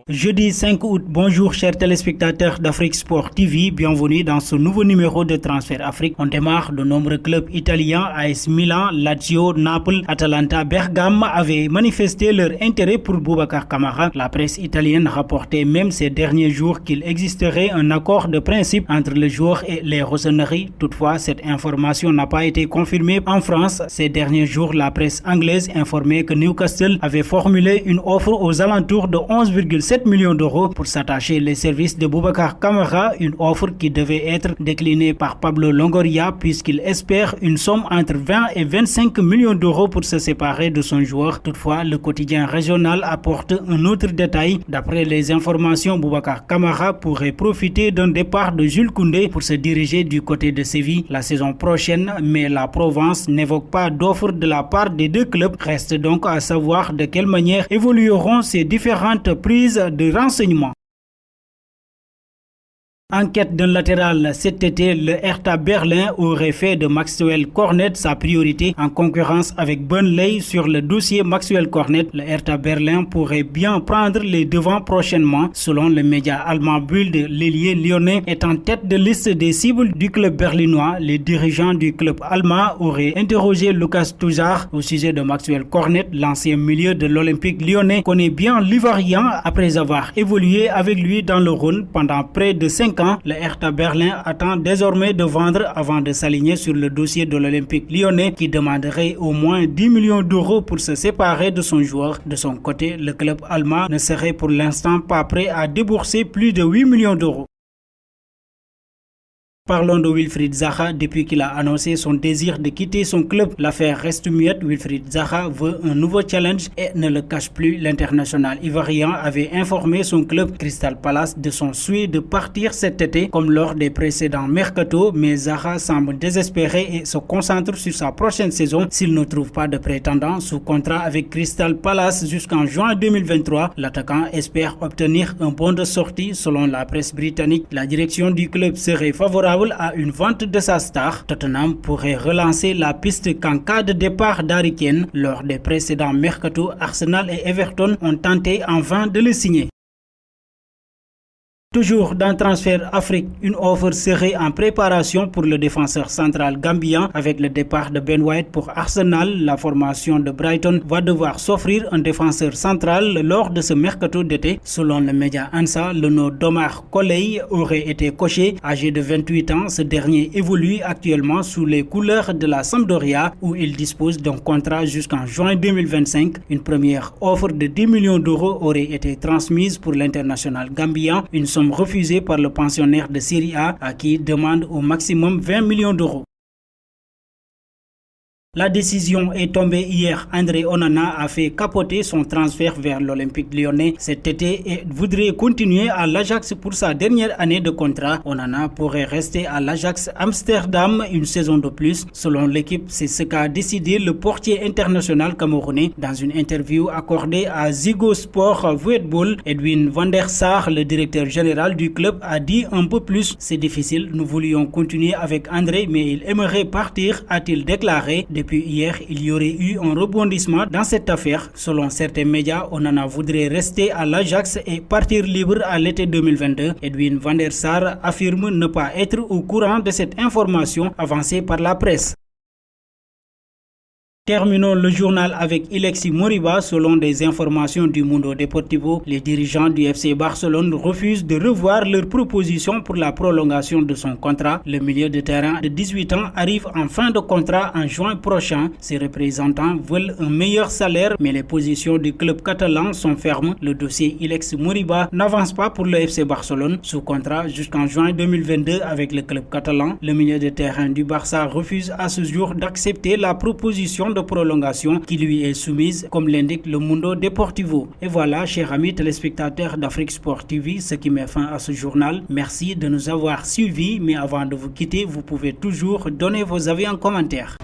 Jeudi 5 août, bonjour chers téléspectateurs d'Afrique Sport TV, bienvenue dans ce nouveau numéro de Transfert Afrique. On démarre de nombreux clubs italiens, AS Milan, Lazio, Naples, Atalanta, Bergame avaient manifesté leur intérêt pour Boubacar Kamara. La presse italienne rapportait même ces derniers jours qu'il existerait un accord de principe entre le joueur et les Rossoneri. Toutefois, cette information n'a pas été confirmée en France. Ces derniers jours, la presse anglaise informait que Newcastle avait formulé une offre aux alentours de 11,7 millions d'euros pour s'attacher les services de Boubacar Kamara, une offre qui devait être déclinée par Pablo Longoria puisqu'il espère une somme entre 20 et 25 millions d'euros pour se séparer de son joueur. Toutefois, le quotidien régional apporte un autre détail. D'après les informations, Boubacar Kamara pourrait profiter d'un départ de Jules Koundé pour se diriger du côté de Séville la saison prochaine, mais la Provence n'évoque pas d'offre de la part des deux clubs. Reste donc à savoir de quelle manière évolueront ces différentes prises de renseignements. En quête d'un latéral cet été, le Hertha Berlin aurait fait de Maxwell Cornet sa priorité en concurrence avec Burnley sur le dossier Maxwell Cornet. Le Hertha Berlin pourrait bien prendre les devants prochainement. Selon le média allemand Bild, l'ailier lyonnais est en tête de liste des cibles du club berlinois. Les dirigeants du club allemand auraient interrogé Lucas Touzard au sujet de Maxwell Cornet. L'ancien milieu de l'Olympique lyonnais connaît bien l'Ivoirien après avoir évolué avec lui dans le Rhône pendant près de 5 ans. Le Hertha Berlin attend désormais de vendre avant de s'aligner sur le dossier de l'Olympique lyonnais qui demanderait au moins 10 millions d'euros pour se séparer de son joueur. De son côté, le club allemand ne serait pour l'instant pas prêt à débourser plus de 8 millions d'euros. Parlons de Wilfried Zaha. Depuis qu'il a annoncé son désir de quitter son club, l'affaire reste muette. Wilfried Zaha veut un nouveau challenge et ne le cache plus. L'international ivoirien avait informé son club Crystal Palace de son souhait de partir cet été comme lors des précédents mercato, mais Zaha semble désespéré et se concentre sur sa prochaine saison. S'il ne trouve pas de prétendant sous contrat avec Crystal Palace jusqu'en juin 2023, l'attaquant espère obtenir un bon de sortie. Selon la presse britannique, la direction du club serait favorable à une vente de sa star. Tottenham pourrait relancer la piste qu'en cas de départ d'Harry Kane. Lors des précédents mercato, Arsenal et Everton ont tenté en vain de le signer. Toujours dans Transfert Afrique, une offre serait en préparation pour le défenseur central gambien. Avec le départ de Ben White pour Arsenal, la formation de Brighton va devoir s'offrir un défenseur central lors de ce mercato d'été. Selon le média ANSA, le nom d'Omar Colley aurait été coché. Âgé de 28 ans, ce dernier évolue actuellement sous les couleurs de la Sampdoria où il dispose d'un contrat jusqu'en juin 2025. Une première offre de 10 millions d'euros aurait été transmise pour l'international gambien. Une somme refusée par le pensionnaire de Serie A à qui demande au maximum 20 millions d'euros. La décision est tombée hier. André Onana a fait capoter son transfert vers l'Olympique lyonnais cet été et voudrait continuer à l'Ajax pour sa dernière année de contrat. Onana pourrait rester à l'Ajax Amsterdam une saison de plus. Selon l'équipe, c'est ce qu'a décidé le portier international camerounais. Dans une interview accordée à Ziggo Sport Voetbol, Edwin van der Sar, le directeur général du club, a dit un peu plus. C'est difficile, nous voulions continuer avec André, mais il aimerait partir, a-t-il déclaré. Depuis hier, il y aurait eu un rebondissement dans cette affaire. Selon certains médias, Onana voudrait rester à l'Ajax et partir libre à l'été 2022. Edwin van der Sar affirme ne pas être au courant de cette information avancée par la presse. Terminons le journal avec Ilexi Moriba. Selon des informations du Mundo Deportivo, les dirigeants du FC Barcelone refusent de revoir leur proposition pour la prolongation de son contrat. Le milieu de terrain de 18 ans arrive en fin de contrat en juin prochain. Ses représentants veulent un meilleur salaire, mais les positions du club catalan sont fermes. Le dossier Ilexi Moriba n'avance pas pour le FC Barcelone. Sous contrat jusqu'en juin 2022 avec le club catalan, le milieu de terrain du Barça refuse à ce jour d'accepter la proposition de prolongation qui lui est soumise, comme l'indique le Mundo Deportivo. Et voilà, chers amis téléspectateurs d'Afrique Sport TV, ce qui met fin à ce journal. Merci de nous avoir suivis, mais avant de vous quitter, vous pouvez toujours donner vos avis en commentaire.